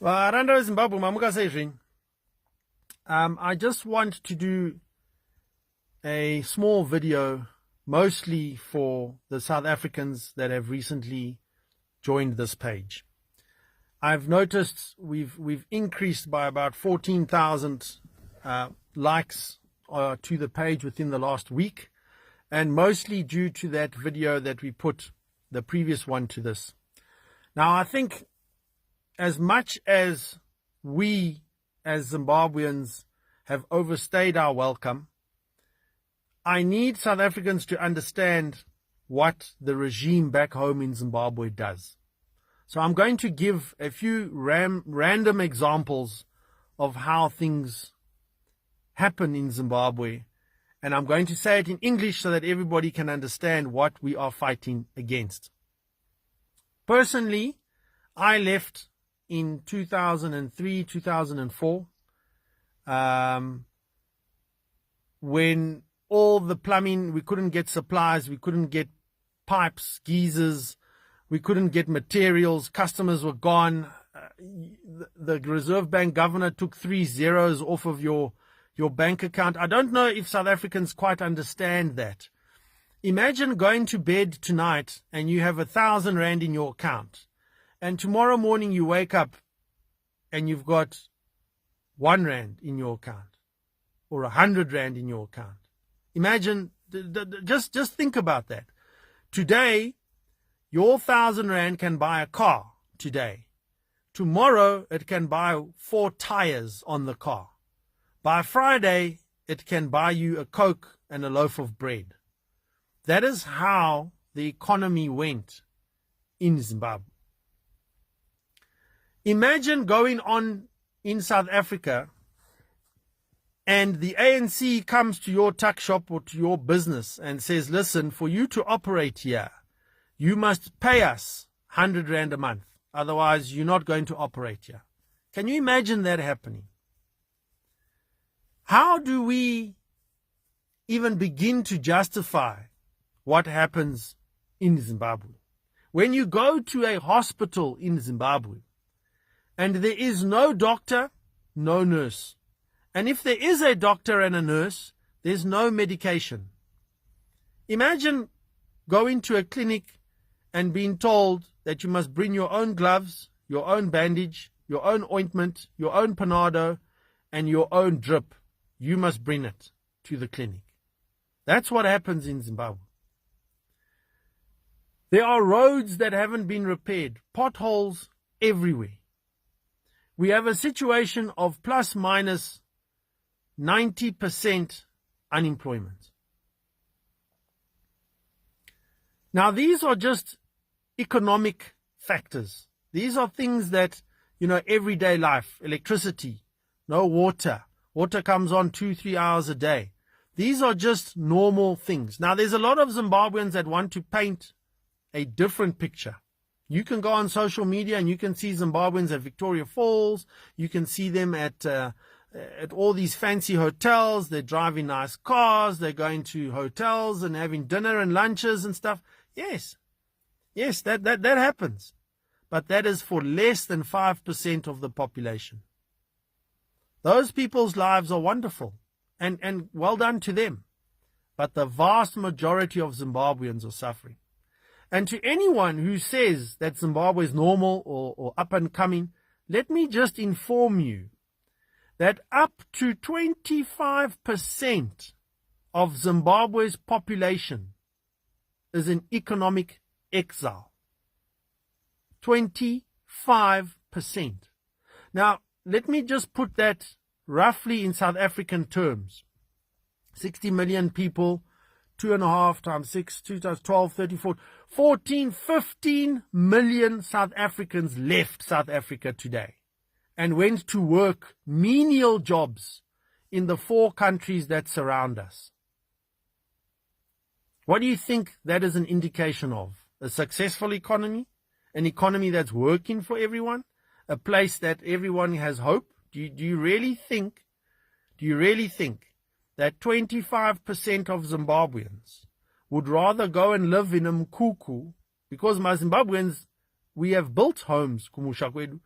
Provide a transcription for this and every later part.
Varanda Zimbabwe mamuka seizvi. I just want to do a small video, mostly for the South Africans that have recently joined this page. I've noticed we've increased by about 14,000 likes to the page within the last week, and mostly due to that video that we put, the previous one to this. Now, I think as much as we as Zimbabweans have overstayed our welcome, I need South Africans to understand what the regime back home in Zimbabwe does. So I'm going to give a few random examples of how things happen in Zimbabwe, and I'm going to say it in English so that everybody can understand what we are fighting against. Personally, I left in 2003, 2004, when all the plumbing, we couldn't get supplies, we couldn't get pipes, geysers, we couldn't get materials, customers were gone. The Reserve Bank governor took 3 zeros off of your bank account. I don't know if South Africans quite understand that. Imagine going to bed tonight and you have 1,000 rand in your account, and tomorrow morning you wake up and you've got 1 rand in your account or 100 rand in your account. Imagine, just think about that. Today, your 1,000 rand can buy a car today. Tomorrow, it can buy 4 tires on the car. By Friday, it can buy you a Coke and a loaf of bread. That is how the economy went in Zimbabwe. Imagine going on in South Africa and the ANC comes to your tuck shop or to your business and says, listen, for you to operate here, you must pay us 100 rand a month. Otherwise, you're not going to operate here. Can you imagine that happening? How do we even begin to justify what happens in Zimbabwe? When you go to a hospital in Zimbabwe and there is no doctor, no nurse, and if there is a doctor and a nurse, there's no medication. Imagine going to a clinic and being told that you must bring your own gloves, your own bandage, your own ointment, your own panado, and your own drip. You must bring it to the clinic. That's what happens in Zimbabwe. There are roads that haven't been repaired, potholes everywhere. We have a situation of plus minus 90% unemployment. Now, these are just economic factors. These are things that, everyday life, electricity, no water. Water comes on 2-3 hours a day. These are just normal things. Now, there's a lot of Zimbabweans that want to paint a different picture. You can go on social media and you can see Zimbabweans at Victoria Falls. You can see them at all these fancy hotels. They're driving nice cars. They're going to hotels and having dinner and lunches and stuff. Yes, that happens. But that is for less than 5% of the population. Those people's lives are wonderful and well done to them. But the vast majority of Zimbabweans are suffering. And to anyone who says that Zimbabwe is normal or up and coming, let me just inform you that up to 25% of Zimbabwe's population is in economic exile. 25%. Now, let me just put that roughly in South African terms. 60 million people, 2.5 times 6, 2 times 12, 34, 14, 15 million South Africans left South Africa today and went to work menial jobs in the 4 countries that surround us. What do you think that is an indication of? A successful economy? An economy that's working for everyone? A place that everyone has hope? Do you really think that 25% of Zimbabweans would rather go and live in a mkuku, because my Zimbabweans, we have built homes, kumusha kwedu.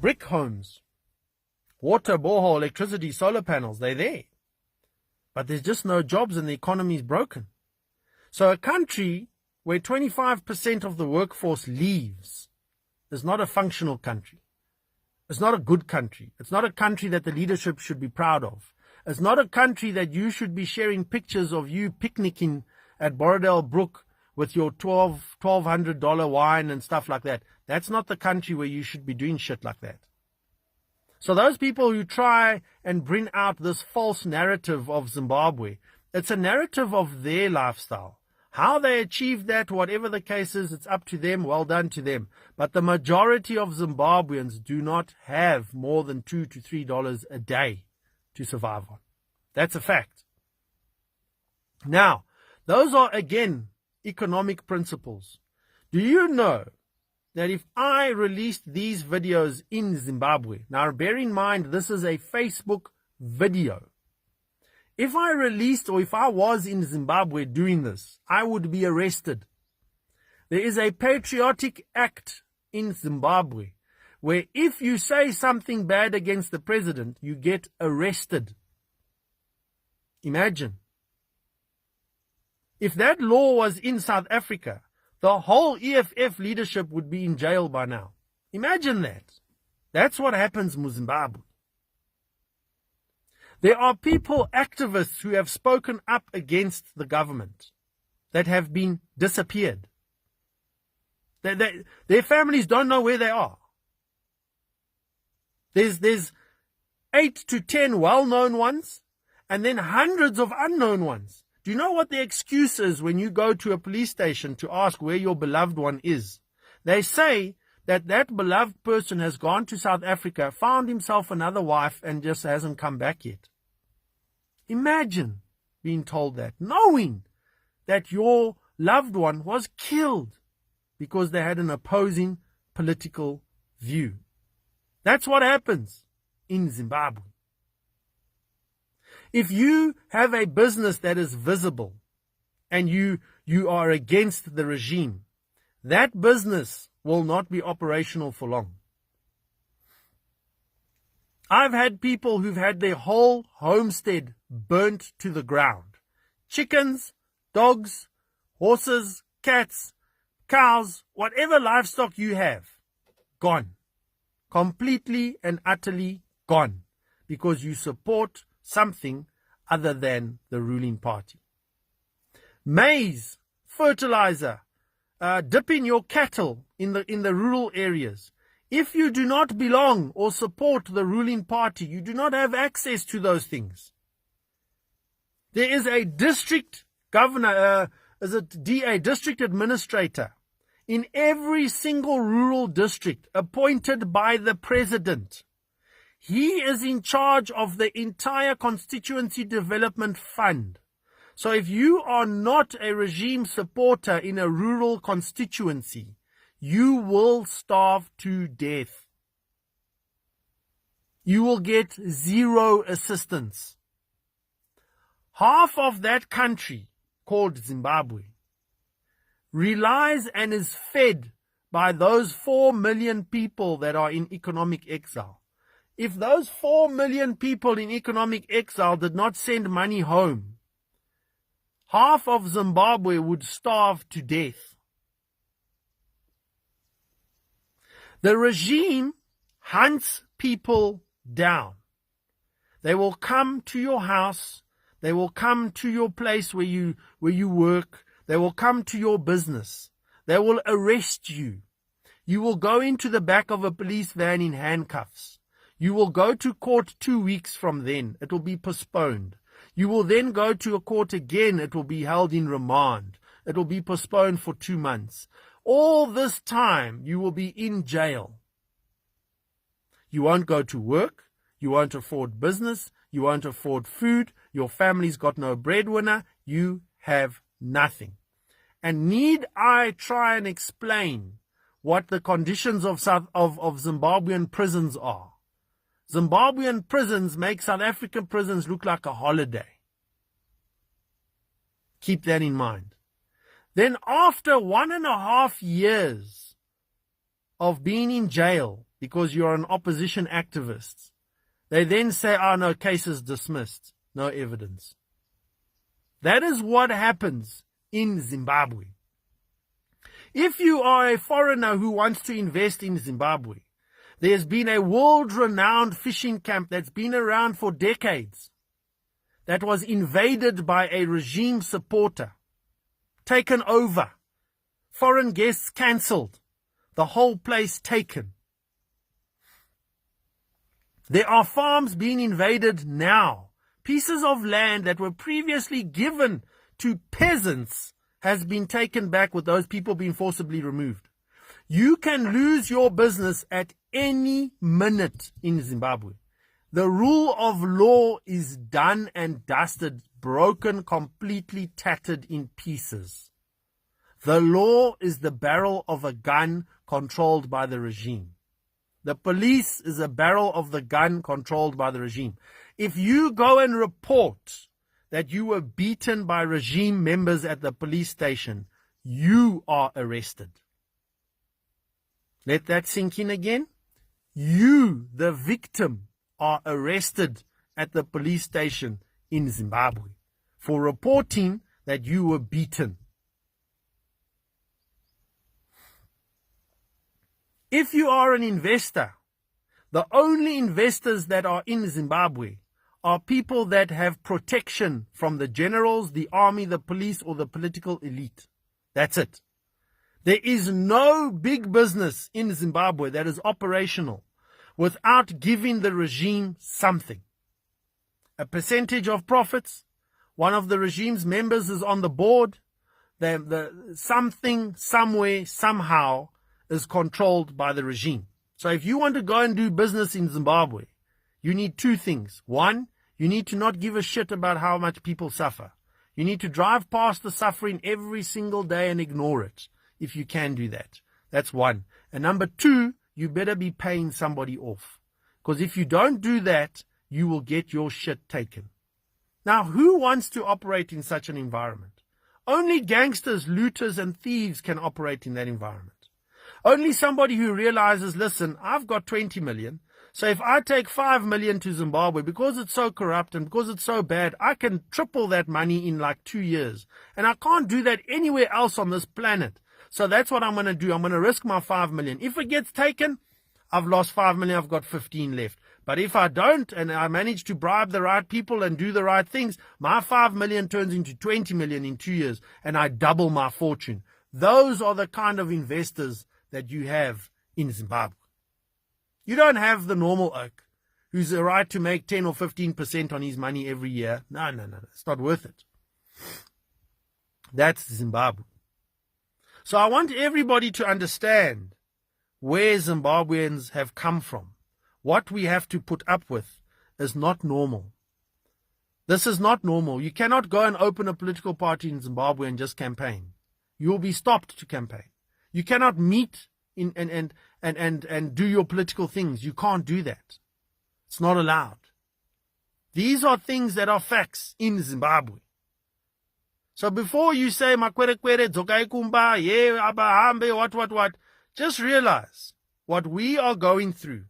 brick homes, water, borehole, electricity, solar panels, they're there. But there's just no jobs and the economy is broken. So a country where 25% of the workforce leaves is not a functional country. It's not a good country. It's not a country that the leadership should be proud of. It's not a country that you should be sharing pictures of you picnicking at Borrowdale Brook with your $1,200 wine and stuff like that. That's not the country where you should be doing shit like that. So those people who try and bring out this false narrative of Zimbabwe, it's a narrative of their lifestyle. How they achieve that, whatever the case is, it's up to them. Well done to them. But the majority of Zimbabweans do not have more than $2 to $3 a day to survive on. That's a fact. Now, those are, again, economic principles. Do you know that if I released these videos in Zimbabwe, now bear in mind this is a Facebook video. If I released or if I was in Zimbabwe doing this, I would be arrested. There is a patriotic act in Zimbabwe where if you say something bad against the president, you get arrested. Imagine. If that law was in South Africa, the whole EFF leadership would be in jail by now. Imagine that. That's what happens in Zimbabwe. There are people, activists, who have spoken up against the government that have been disappeared. Their families don't know where they are. There's 8 to 10 well-known ones and then hundreds of unknown ones. Do you know what the excuse is when you go to a police station to ask where your beloved one is? They say that that beloved person has gone to South Africa, found himself another wife, and just hasn't come back yet. Imagine being told that, knowing that your loved one was killed because they had an opposing political view. That's what happens in Zimbabwe. If you have a business that is visible and you are against the regime, that business will not be operational for long. I've had people who've had their whole homestead burnt to the ground. Chickens, dogs, horses, cats, cows, whatever livestock you have, gone. Completely and utterly gone. Because you support something other than the ruling party. Maize, fertilizer, dipping your cattle in the rural areas. If you do not belong or support the ruling party, you do not have access to those things. There is a district governor, DA, district administrator, in every single rural district appointed by the president. He is in charge of the entire constituency development fund. So if you are not a regime supporter in a rural constituency, you will starve to death. You will get zero assistance. Half of that country, called Zimbabwe, relies and is fed by those 4 million people that are in economic exile. If those 4 million people in economic exile did not send money home, half of Zimbabwe would starve to death. The regime hunts people down. They will come to your house. They will come to your place where you work. They will come to your business. They will arrest you. You will go into the back of a police van in handcuffs. You will go to court 2 weeks from then. It will be postponed. You will then go to a court again. It will be held in remand. It will be postponed for 2 months. All this time, you will be in jail. You won't go to work. You won't afford business. You won't afford food. Your family's got no breadwinner. You have nothing. And need I try and explain what the conditions of Zimbabwean prisons are? Zimbabwean prisons make South African prisons look like a holiday. Keep that in mind. Then after 1.5 years of being in jail, because you're an opposition activist, they then say, oh no, case is dismissed, no evidence. That is what happens in Zimbabwe. If you are a foreigner who wants to invest in Zimbabwe, there's been a world-renowned fishing camp that's been around for decades that was invaded by a regime supporter, taken over, foreign guests cancelled, the whole place taken. There are farms being invaded now. Pieces of land that were previously given to peasants has been taken back with those people being forcibly removed. You can lose your business at any minute in Zimbabwe. The rule of law is done and dusted, broken, completely tattered in pieces. The law is the barrel of a gun controlled by the regime. The police is a barrel of the gun controlled by the regime. If you go and report that you were beaten by regime members at the police station, you are arrested. Let that sink in again. You, the victim, are arrested at the police station in Zimbabwe for reporting that you were beaten. If you are an investor, the only investors that are in Zimbabwe are people that have protection from the generals, the army, the police, or the political elite. That's it. There is no big business in Zimbabwe that is operational without giving the regime something. A percentage of profits. One of the regime's members is on the board. Something, somewhere, somehow is controlled by the regime. So if you want to go and do business in Zimbabwe, you need two things. One, you need to not give a shit about how much people suffer. You need to drive past the suffering every single day and ignore it, if you can do that. That's one. And number two, you better be paying somebody off. Because if you don't do that, you will get your shit taken. Now, who wants to operate in such an environment? Only gangsters, looters, and thieves can operate in that environment. Only somebody who realizes, listen, I've got 20 million. So if I take 5 million to Zimbabwe, because it's so corrupt and because it's so bad, I can triple that money in like 2 years. And I can't do that anywhere else on this planet. So that's what I'm going to do. I'm going to risk my 5 million. If it gets taken, I've lost 5 million. I've got 15 left. But if I don't, and I manage to bribe the right people and do the right things, my 5 million turns into 20 million in 2 years, and I double my fortune. Those are the kind of investors that you have in Zimbabwe. You don't have the normal oak who's the right to make 10 or 15% on his money every year. No. It's not worth it. That's Zimbabwe. So I want everybody to understand where Zimbabweans have come from. What we have to put up with is not normal. This is not normal. You cannot go and open a political party in Zimbabwe and just campaign. You will be stopped to campaign. You cannot meet and do your political things. You can't do that. It's not allowed. These are things that are facts in Zimbabwe. So before you say, makwere kwere, zokai kumba, yeah, abahambe, what, just realize what we are going through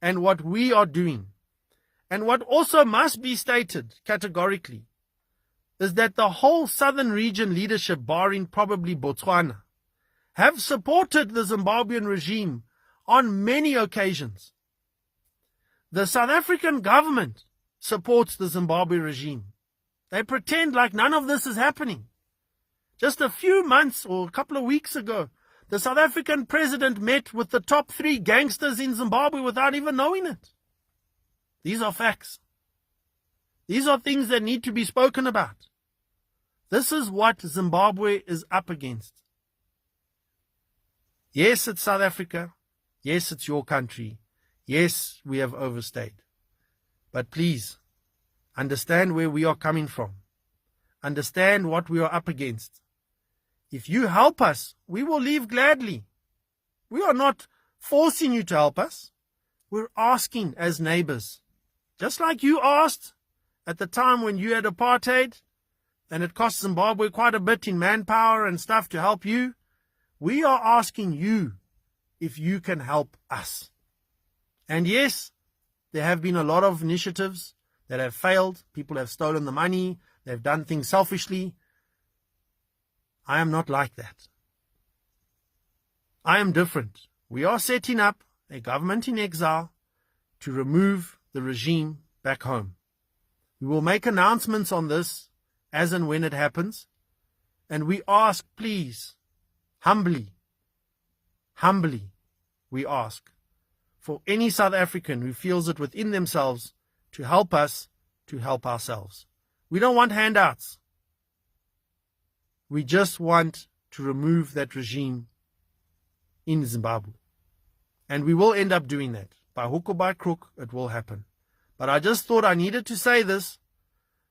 and what we are doing. And what also must be stated categorically is that the whole southern region leadership, barring probably Botswana, have supported the Zimbabwean regime on many occasions. The South African government supports the Zimbabwe regime. They pretend like none of this is happening. Just a few months or a couple of weeks ago, the South African president met with the top 3 gangsters in Zimbabwe without even knowing it. These are facts. These are things that need to be spoken about. This is what Zimbabwe is up against. Yes, it's South Africa. Yes, it's your country. Yes, we have overstayed. But please, understand where we are coming from. Understand what we are up against. If you help us, we will leave gladly. We are not forcing you to help us. We're asking as neighbors. Just like you asked at the time when you had apartheid, and it cost Zimbabwe quite a bit in manpower and stuff to help you, we are asking you if you can help us. And yes, there have been a lot of initiatives that have failed. People have stolen the money. They've done things selfishly. I am not like that. I am different. We are setting up a government in exile to remove the regime back home. We will make announcements on this as and when it happens. And we ask, please, humbly, we ask for any South African who feels it within themselves to help us to help ourselves. We don't want handouts. We just want to remove that regime in Zimbabwe. And we will end up doing that. By hook or by crook, it will happen. But I just thought I needed to say this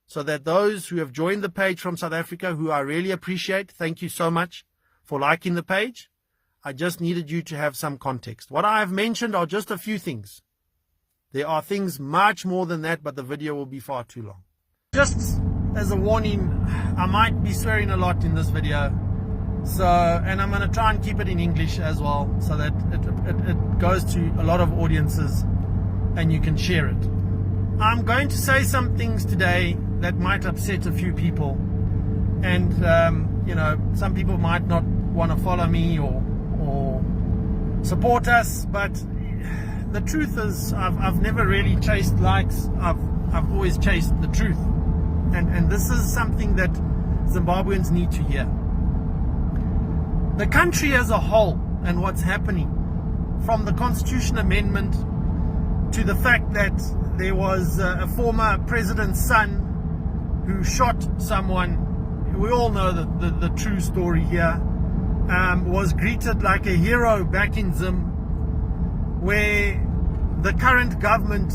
so that those who have joined the page from South Africa, who I really appreciate, thank you so much for liking the page. I just needed you to have some context. What I have mentioned are just a few things. There are things much more than that, but the video will be far too long. Just as a warning, I might be swearing a lot in this video. And I'm going to try and keep it in English as well, so that it goes to a lot of audiences and you can share it. I'm going to say some things today that might upset a few people. And, some people might not want to follow me or support us, but the truth is I've never really chased likes. I've always chased the truth. And this is something that Zimbabweans need to hear. The country as a whole and what's happening, from the Constitution Amendment to the fact that there was a former president's son who shot someone, we all know the true story here, was greeted like a hero back in Zim, where the current government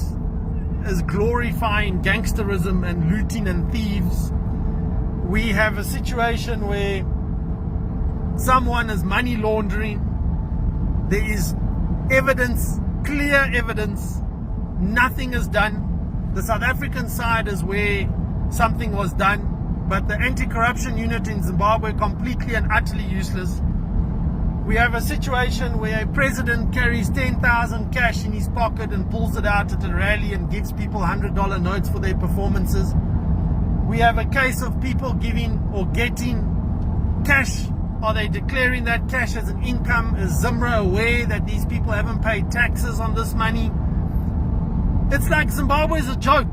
is glorifying gangsterism and looting and thieves. We have a situation where someone is money laundering. There is evidence, clear evidence. Nothing is done. The South African side is where something was done, but the anti-corruption unit in Zimbabwe completely and utterly useless. We have a situation where a president carries 10,000 cash in his pocket and pulls it out at a rally and gives people $100 notes for their performances. We have a case of people giving or getting cash. Are they declaring that cash as an income? Is Zimra aware that these people haven't paid taxes on this money? It's like Zimbabwe is a joke.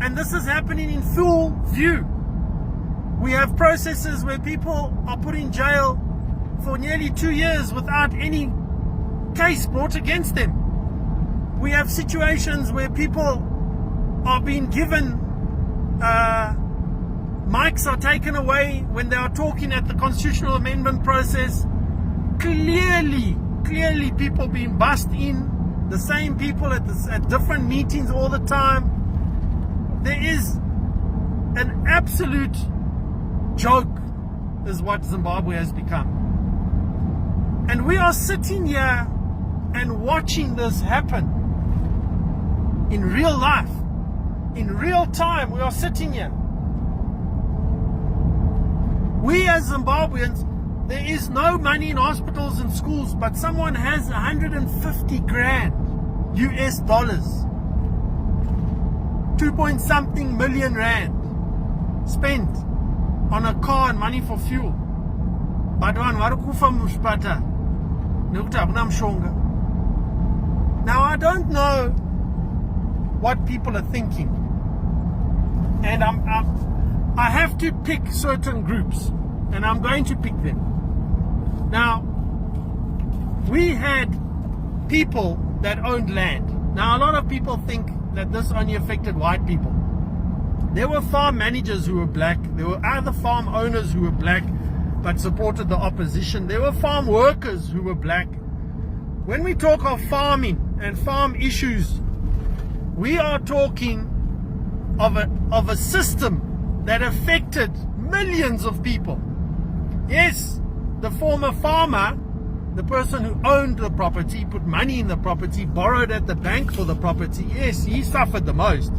And this is happening in full view. We have processes where people are put in jail for nearly 2 years without any case brought against them. We have situations where people are being given mics are taken away when they are talking at the constitutional amendment process. Clearly people being bussed in, the same people at different meetings all the time. There is an absolute joke is what Zimbabwe has become. And we are sitting here and watching this happen in real life, in real time. We are sitting here. We as Zimbabweans, there is no money in hospitals and schools, but someone has 150 grand US dollars, 2-point-something million rand spent on a car and money for fuel. But now I don't know what people are thinking, and I have to pick certain groups, and I'm going to pick them. Now, we had people that owned land. Now, a lot of people think that this only affected white people. There were farm managers who were black. There were other farm owners who were black but supported the opposition. There were farm workers who were black. When we talk of farming and farm issues, we are talking of a system that affected millions of people. Yes, the former farmer, the person who owned the property, put money in the property, borrowed at the bank for the property, yes, he suffered the most.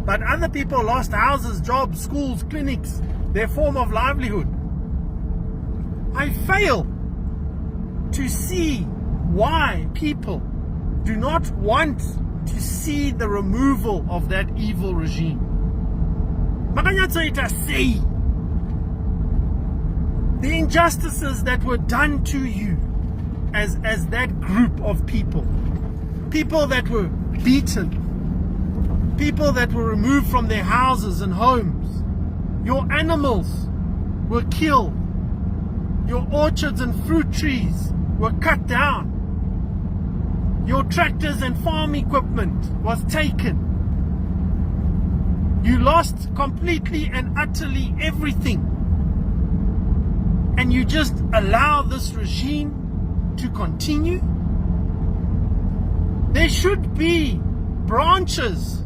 But other people lost houses, jobs, schools, clinics, their form of livelihood. I fail to see why people do not want to see the removal of that evil regime. Makanyatsoita say the injustices that were done to you as that group of people that were beaten, people that were removed from their houses and homes, your animals were killed, your orchards and fruit trees were cut down, your tractors and farm equipment was taken. You lost completely and utterly everything. And you just allow this regime to continue? There should be branches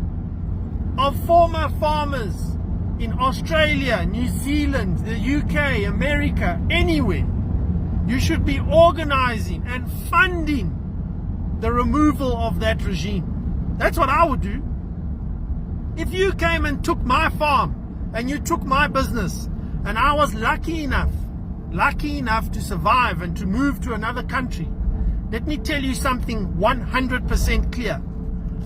of former farmers in Australia, New Zealand, the UK, America, anywhere. You should be organizing and funding the removal of that regime. That's what I would do. If you came and took my farm and you took my business, and I was lucky enough to survive and to move to another country, let me tell you something 100% clear.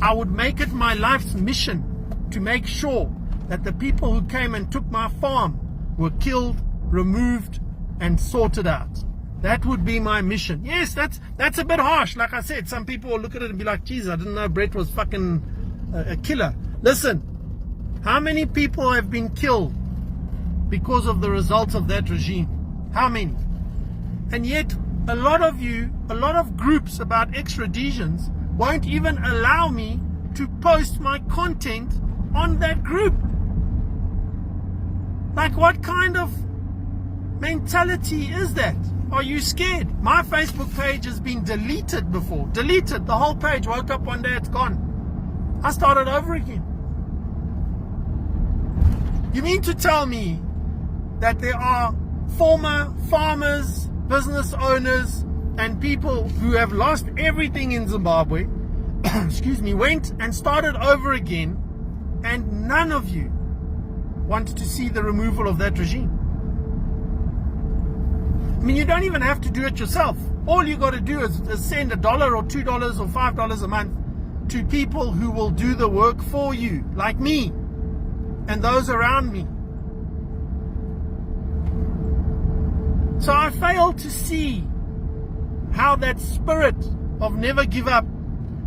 I would make it my life's mission to make sure that the people who came and took my farm were killed, removed, and sorted out. That would be my mission. Yes, that's a bit harsh. Like I said, some people will look at it and be like, geez, I didn't know Bret was fucking a killer. Listen, how many people have been killed because of the results of that regime? How many? And yet, a lot of groups about extraditions won't even allow me to post my content on that group. Like, what kind of mentality is that? Are you scared? My Facebook page has been deleted before. Deleted. The whole page. Woke up one day, it's gone. I started over again. You mean to tell me that there are former farmers, business owners, and people who have lost everything in Zimbabwe, excuse me, went and started over again, and none of you want to see the removal of that regime? I mean, you don't even have to do it yourself. All you got to do is send $1 or $2 or $5 a month to people who will do the work for you, like me and those around me. So I fail to see how that spirit of never give up,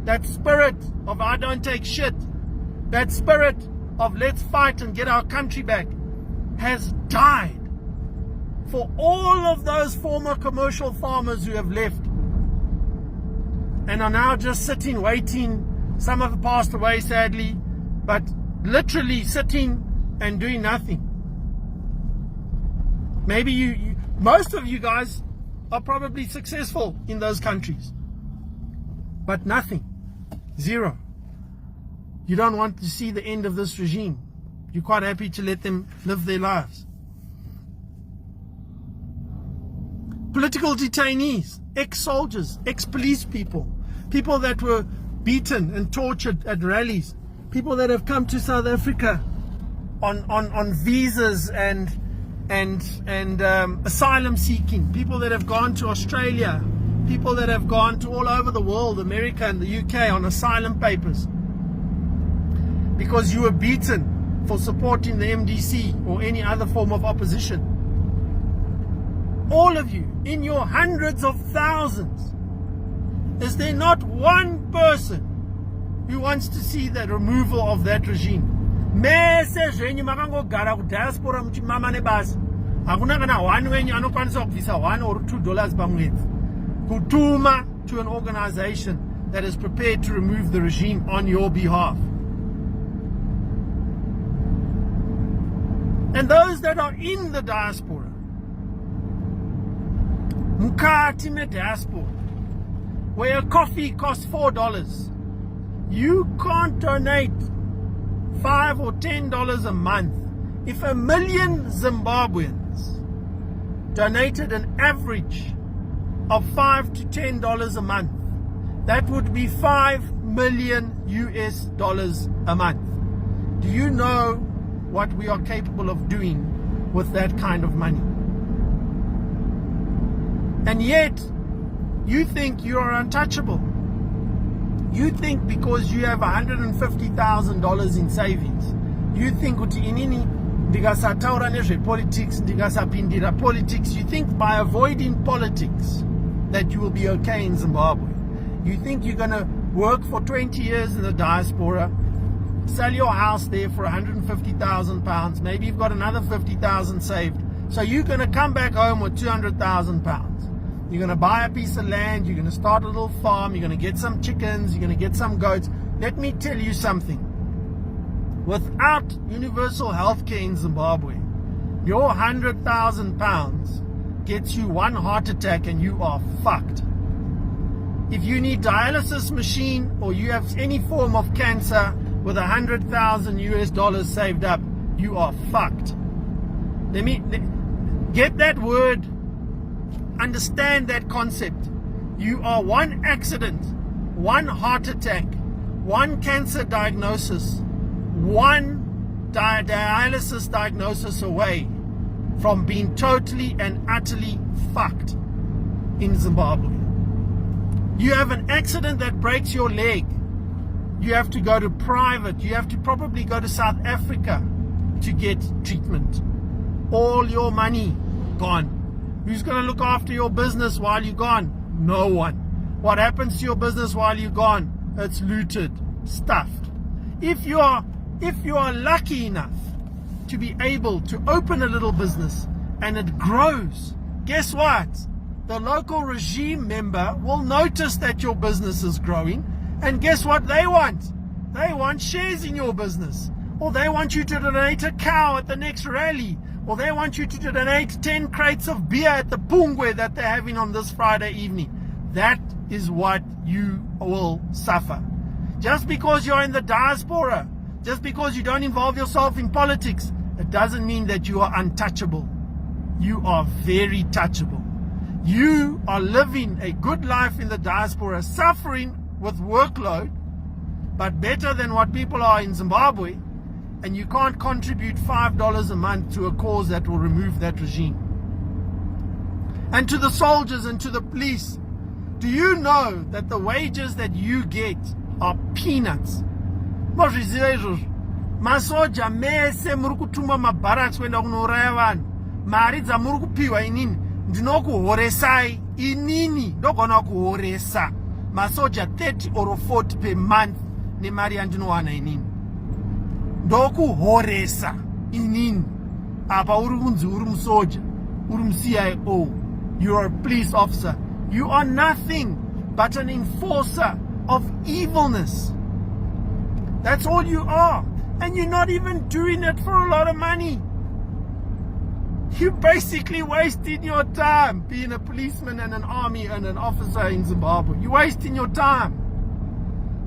that spirit of I don't take shit, that spirit of let's fight and get our country back has died for all of those former commercial farmers who have left and are now just sitting, waiting. Some have passed away, sadly, but literally sitting and doing nothing. Maybe most of you guys are probably successful in those countries, but nothing. Zero. You don't want to see the end of this regime. You're quite happy to let them live their lives. Political detainees, ex-soldiers, ex-police people, people that were beaten and tortured at rallies, people that have come to South Africa on visas and asylum seeking, people that have gone to Australia, people that have gone to all over the world, America and the UK, on asylum papers because you were beaten for supporting the MDC or any other form of opposition. All of you, in your hundreds of thousands, is there not one person who wants to see the removal of that regime? Hakuna kana one wenyu anokwanisa kubvisa $1 or $2 pamwedzi kutuma to an organization that is prepared to remove the regime on your behalf. And those that are in the diaspora, mukati me diaspora, where a coffee costs $4, you can't donate $5 or $10 a month. If 1 million Zimbabweans donated an average of $5 to $10 a month, that would be $5 million a month. Do you know what we are capable of doing with that kind of money? And yet, You think you are untouchable. You think because you have $150,000 in savings, you think kuti inini ndikasataura nezvepolitics, ndikasapindira politics, you think by avoiding politics that you will be okay in Zimbabwe. You think you're going to work for 20 years in the diaspora, sell your house there for £150,000, maybe you've got another 50,000 saved. So you're going to come back home with £200,000. You're going to buy a piece of land, you're going to start a little farm, you're going to get some chickens, you're going to get some goats. Let me tell you something. Without universal health care in Zimbabwe, your £100,000 gets you one heart attack and you are fucked. If you need dialysis machine or you have any form of cancer with $100,000 saved up, you are fucked. Get that word. Understand that concept. You are one accident, one heart attack, one cancer diagnosis, one dialysis diagnosis away from being totally and utterly fucked in Zimbabwe. You have an accident that breaks your leg. You have to go to private. You have to probably go to South Africa to get treatment. All your money gone. Who's going to look after your business while you're gone? No one. What happens to your business while you're gone? It's looted, stuffed. If you are lucky enough to be able to open a little business and it grows, guess what? The local regime member will notice that your business is growing, and guess what they want? They want shares in your business, or they want you to donate a cow at the next rally, or they want you to donate 10 crates of beer at the pungwe that they're having on this Friday evening. That is what you will suffer. Just because you're in the diaspora, just because you don't involve yourself in politics, it doesn't mean that you are untouchable. You are very touchable. You are living a good life in the diaspora, suffering with workload, but better than what people are in Zimbabwe. And you can't contribute $5 a month to a cause that will remove that regime. And to the soldiers and to the police, do you know that the wages that you get are peanuts? Masoja mese muri kutuma mabarracks kuenda kunouraya vanhu. Mari dzamuri kupiwa inini ndinokuhoresai inini ndogona kuhoresa masoja 30 or 40 per month nemari yandinowana inini. Ndokuhoresa inini apa uri kunzi uri musoja, uri mu-CIO, you are a police officer. You are nothing but an enforcer of evilness. That's all you are. And you're not even doing it for a lot of money. You basically wasting your time being a policeman and an army and an officer in Zimbabwe. You're wasting your time.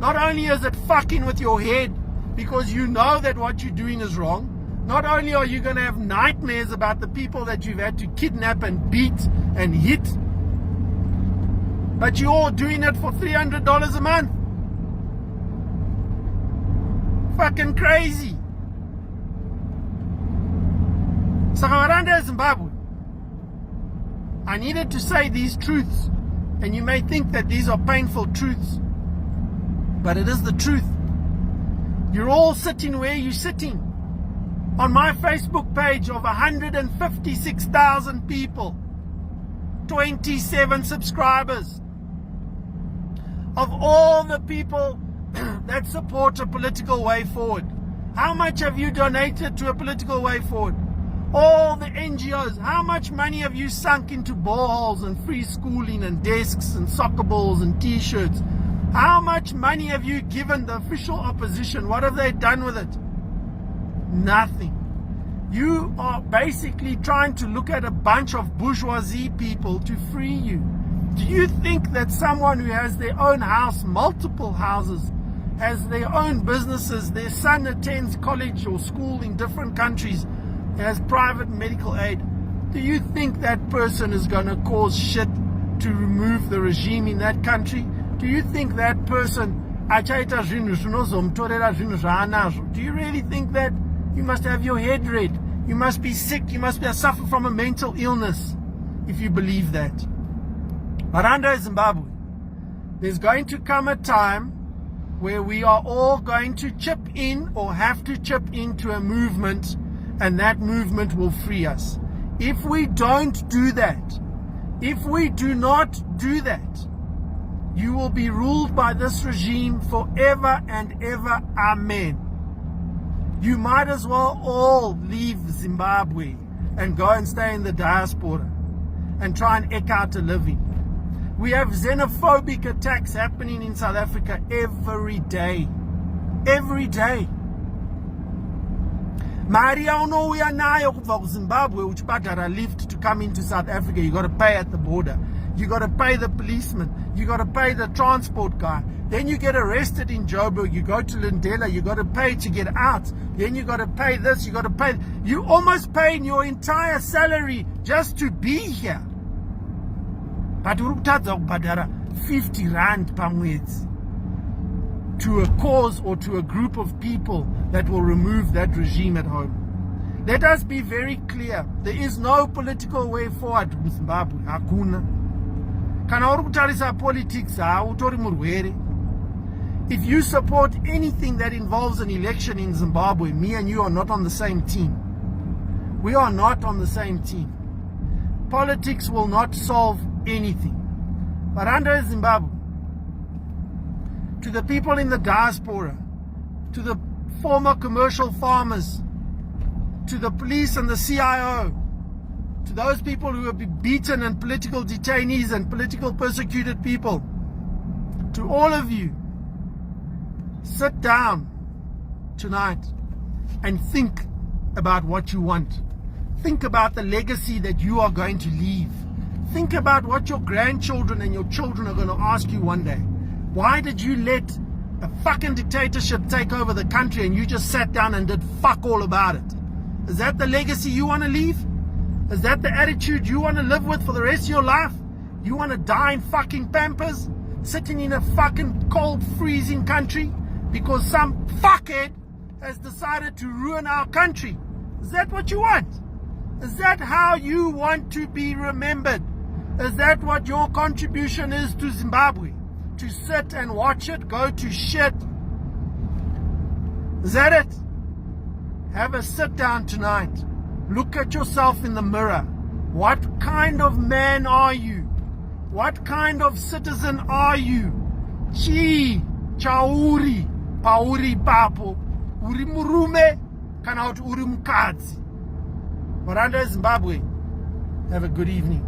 Not only is it fucking with your head because you know that what you're doing is wrong, not only are you going to have nightmares about the people that you've had to kidnap and beat and hit, but you're all doing it for $300 a month. Fucking crazy. Sakawaranda, Zimbabwe. I needed to say these truths, and you may think that these are painful truths, but it is the truth. You're all sitting where you're sitting. On my Facebook page of 156,000 people, 27 subscribers. Of all the people that support a political way forward, how much have you donated to a political way forward? All the NGOs, how much money have you sunk into boreholes and free schooling and desks and soccer balls and t-shirts? How much money have you given the official opposition? What have they done with it? Nothing. You are basically trying to look at a bunch of bourgeoisie people to free you. Do you think that someone who has their own house, multiple houses, has their own businesses, their son attends college or school in different countries, has private medical aid, do you think that person is going to cause shit to remove the regime in that country? Do you think that person, do you really think that? You must have your head red. You must be sick. You must suffer from a mental illness if you believe that. But under Zimbabwe, there's going to come a time where we are all going to chip in or have to chip into a movement, and that movement will free us. If we don't do that, if we do not do that, you will be ruled by this regime forever and ever. Amen. You might as well all leave Zimbabwe and go and stay in the diaspora and try and eke out a living. We have xenophobic attacks happening in South Africa every day. Every day. Maria unouya nayo kubva kuZimbabwe uchibhadhara lift to come into South Africa. You got to pay at the border. You got to pay the policeman. You got to pay the transport guy. Then you get arrested in Joburg. You go to Lindela. You got to pay to get out. Then you got to pay this. You got to pay. You almost paying your entire salary just to be here. But urukutadza kubhadhara 50 rand per mwedzi to a cause or to a group of people that will remove that regime at home. Let us be very clear. There is no political way forward in Zimbabwe. Hakuna. Kana uri kutarisa politics utori murwere. If you support anything that involves an election in Zimbabwe, me and you are not on the same team. We are not on the same team. Politics will not solve anything. But under Zimbabwe, to the people in the diaspora, to the former commercial farmers, to the police and the CIO, to those people who have been beaten and political detainees and political persecuted people, to all of you, sit down tonight and think about what you want. Think about the legacy that you are going to leave. Think about what your grandchildren and your children are going to ask you one day. Why did you let a fucking dictatorship take over the country and you just sat down and did fuck all about it? Is that the legacy you want to leave? Is that the attitude you want to live with for the rest of your life? You want to die in fucking Pampers, sitting in a fucking cold, freezing country because some fuckhead has decided to ruin our country? Is that what you want? Is that how you want to be remembered? Is that what your contribution is to Zimbabwe? To sit and watch it go to shit? Is that it? Have a sit down tonight. Look at yourself in the mirror. What kind of man are you? What kind of citizen are you? Chi, chauri, pauri papo, uri murume, kana kuti uri mukadzi. But under Zimbabwe, have a good evening.